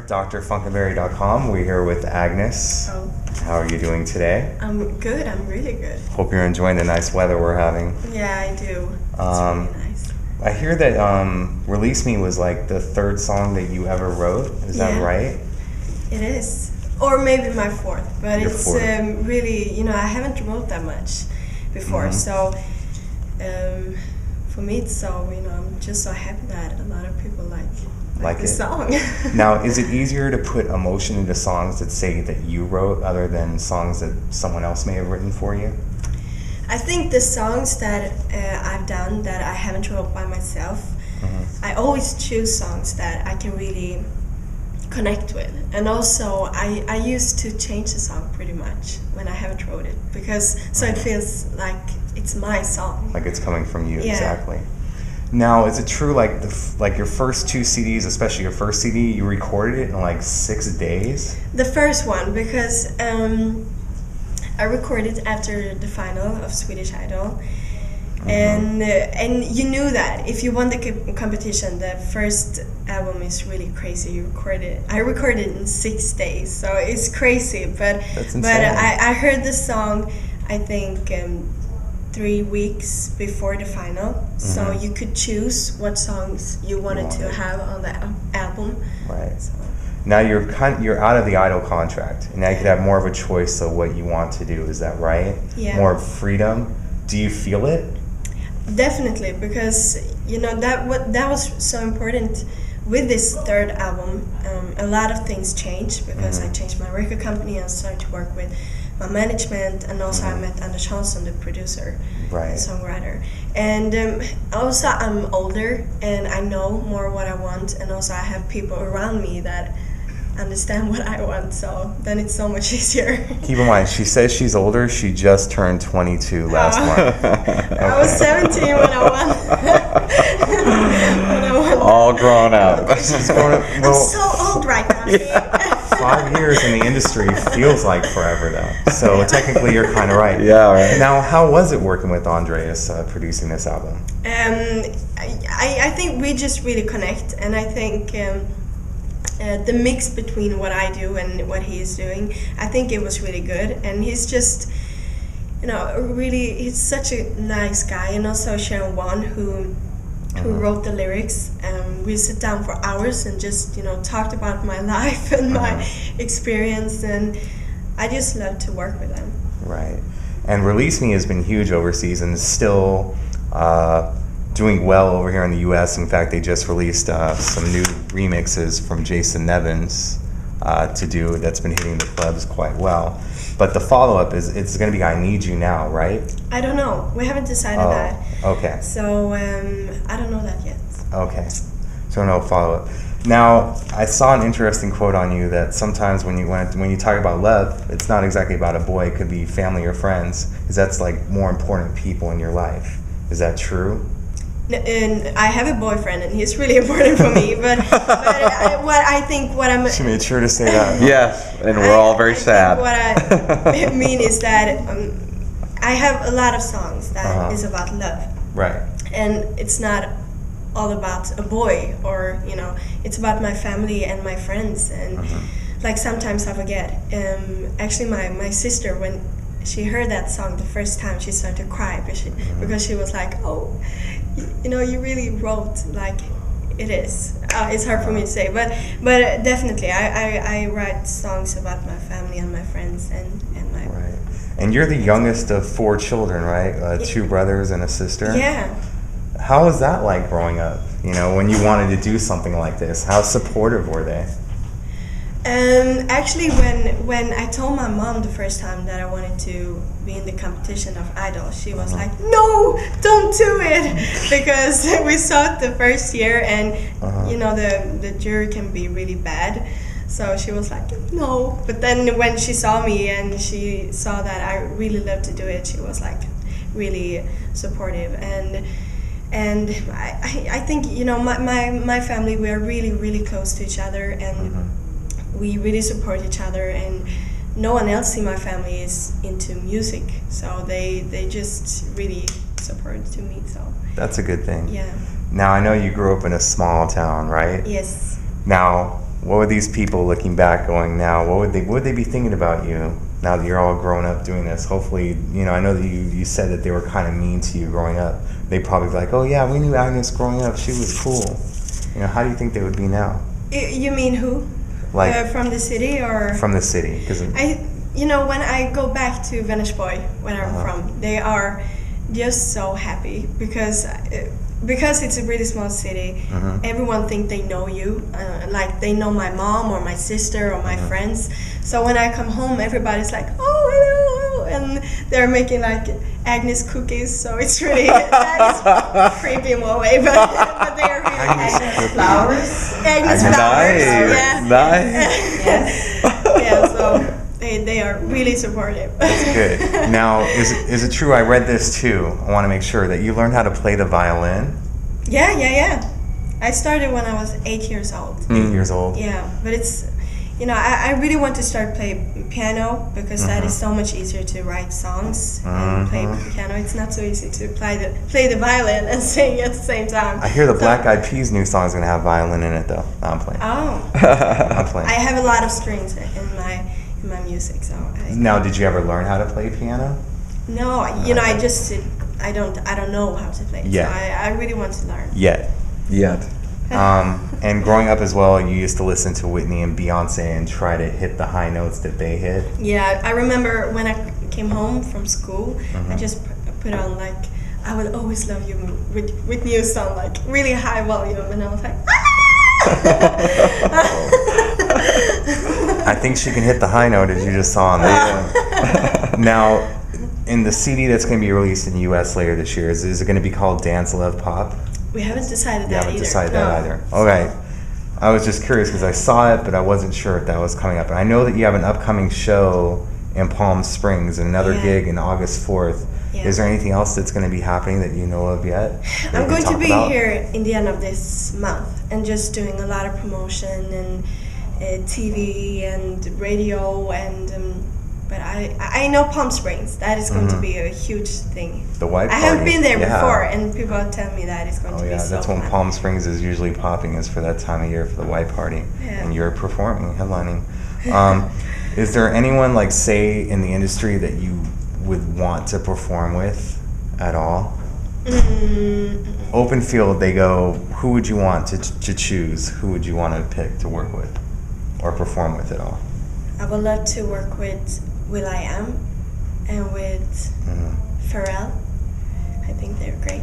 DrFunkenberry.com. We're here with Agnes. Oh. How are you doing today? I'm good. I'm really good. Hope you're enjoying the nice weather we're having. Yeah, I do. It's really nice. I hear that Release Me was like the third song that you ever wrote. Is that right? It is. Or maybe my fourth. But Your it's fourth. really, I haven't wrote that much before. So for me, it's so, I'm just so happy that a lot of people like the song. Now, is it easier to put emotion into songs that say that you wrote other than songs that someone else may have written for you? I think the songs that I've done that I haven't wrote by myself, I always choose songs that I can really connect with. And also, I used to change the song pretty much when I haven't wrote it, because so it feels like it's my song. Like it's coming from you, exactly. Now, is it true, like your first two CDs, especially your first CD, you recorded it in like 6 days? The first one, because I recorded after the final of Swedish Idol, and you knew that if you won the competition, the first album is really crazy. I recorded it in 6 days, so it's crazy. But That's insane. But I heard the song, I think 3 weeks before the final, so you could choose what songs you wanted to have on the album. Right. So. Now you're out of the Idol contract, and now you could have more of a choice of what you want to do. Is that right? Yeah. More freedom. Do you feel it? Definitely, because that was so important with this third album. A lot of things changed because I changed my record company and started to work with my management, and also I met Anders, the producer, and songwriter. And also I'm older and I know more what I want, and also I have people around me that understand what I want, so then it's so much easier. Keep in mind, she says she's older. She just turned 22 last month. I was 17 when I won. All grown up. She's grown up. I'm so old right now. 5 years in the industry feels like forever, though. So technically, you're kind of right. Yeah, right. Now, how was it working with Andreas producing this album? I think we just really connect, and I think the mix between what I do and what he is doing, I think it was really good. And he's just, he's such a nice guy. And also Sharon Wan, who wrote the lyrics. We sit down for hours and just, talked about my life and my experience, and I just love to work with them. Right. And Release Me has been huge overseas and is still doing well over here in the U.S. In fact, they just released some new remixes from Jason Nevins that's been hitting the clubs quite well. But the follow-up it's going to be I Need You Now, right? I don't know. We haven't decided that. Okay. So I don't know that yet. Okay. So no follow-up. Now, I saw an interesting quote on you that sometimes when you talk about love, it's not exactly about a boy. It could be family or friends, because that's like more important people in your life. Is that true? And I have a boyfriend, and he's really important for me. But She made sure to say that. Yes, and we're all very sad. What I mean is that I have a lot of songs that is about love. Right. And it's not all about a boy, or it's about my family and my friends. And like sometimes I forget. Actually, my sister, when she heard that song the first time, she started to cry because she was like, "Oh, you really wrote like it is." It's hard for me to say, but definitely, I write songs about my family and my friends and my. Right. And you're the youngest of 4 children, right? 2 brothers and a sister. Yeah. How was that like growing up? When you wanted to do something like this, how supportive were they? Actually, when I told my mom the first time that I wanted to be in the competition of Idol, she was like, "No, don't do it," because we saw it the first year, and the jury can be really bad. So she was like, "No." But then when she saw me and she saw that I really loved to do it, she was like really supportive. And I think my family, we are really, really close to each other, and we really support each other, and no one else in my family is into music, so they just really support to me. So that's a good thing. Yeah. Now I know you grew up in a small town, right? Yes. Now, what would these people looking back going now, what would they be thinking about you now that you're all grown up doing this? Hopefully, I know that you said that they were kind of mean to you growing up. They probably be like, oh yeah, we knew Agnes growing up, she was cool. How do you think they would be now? You mean who? Like from the city or? From the city, because when I go back to Vänersborg, where I'm from, they are just so happy because it's a really small city. Everyone think they know you, like they know my mom or my sister or my friends. So when I come home, everybody's like, oh, hello, and they're making like Agnes cookies. So it's really that is creepy in one way, but they are really Agnes flowers. Agnes Nice. flowers. Yeah. Nice. Yes. Yeah. So. They are really supportive. That's good. Now, is it true? I read this too. I want to make sure that you learned how to play the violin. Yeah. I started when I was 8 years old. 8 years old. Yeah, but it's, I really want to start play piano because that is so much easier to write songs and play piano. It's not so easy to play the violin and sing at the same time. I hear the Black Eyed Peas new song is gonna have violin in it though. No, I'm playing. Oh. I'm playing. I have a lot of strings in my music, so. Now, did you ever learn how to play piano? No, I don't know how to play. Yeah. So I really want to learn. Yet. And growing up as well, you used to listen to Whitney and Beyonce and try to hit the high notes that they hit. Yeah, I remember when I came home from school, I just put on like I Will Always Love You with Whitney Houston, like really high volume, and I was like, I think she can hit the high note, as you just saw on that. Now, in the CD that's going to be released in the U.S. later this year, is it going to be called Dance Love Pop? We haven't decided You that haven't either. decided that either. Okay. I was just curious because I saw it, but I wasn't sure if that was coming up. And I know that you have an upcoming show in Palm Springs, another gig in August 4th. Yeah. Is there anything else that's going to be happening that you know of yet? I'm going to be here in the end of this month and just doing a lot of promotion and TV and radio and but I know Palm Springs. That is going to be a huge thing. The white I party. have been there before, and people tell me that it's going to be so that's when fun. Palm Springs is usually popping, is for that time of year for the white party. Yeah. And you're performing, headlining. Is there anyone, like, say, in the industry that you would want to perform with at all? Open field, they go, who would you want to choose? Who would you want to pick to work with or perform with at all? I would love to work with will.i.am and with Pharrell. I think they're great.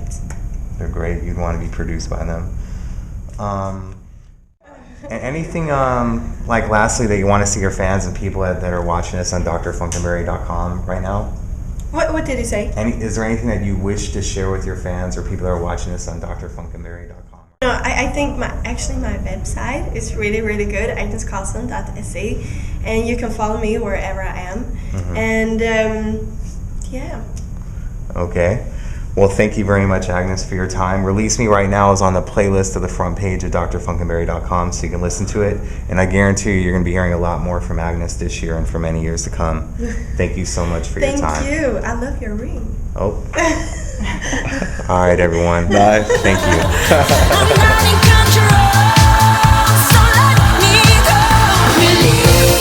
They're great. You'd want to be produced by them. Anything, like, lastly, that you want to see your fans and people that are watching us on DrFunkenberry.com right now? What did he say? Is there anything that you wish to share with your fans or people that are watching us on DrFunkenberry.com? No, I think my website is really, really good, agnescarlson.se, and you can follow me wherever I am. And yeah. Okay. Well, thank you very much, Agnes, for your time. Release Me Right Now is on the playlist of the front page of DrFunkenberry.com, so you can listen to it. And I guarantee you, you're going to be hearing a lot more from Agnes this year and for many years to come. Thank you so much for your time. Thank you. I love your ring. Oh. All right, everyone. Nice. Thank you. I'm not in control, so let me go. Release.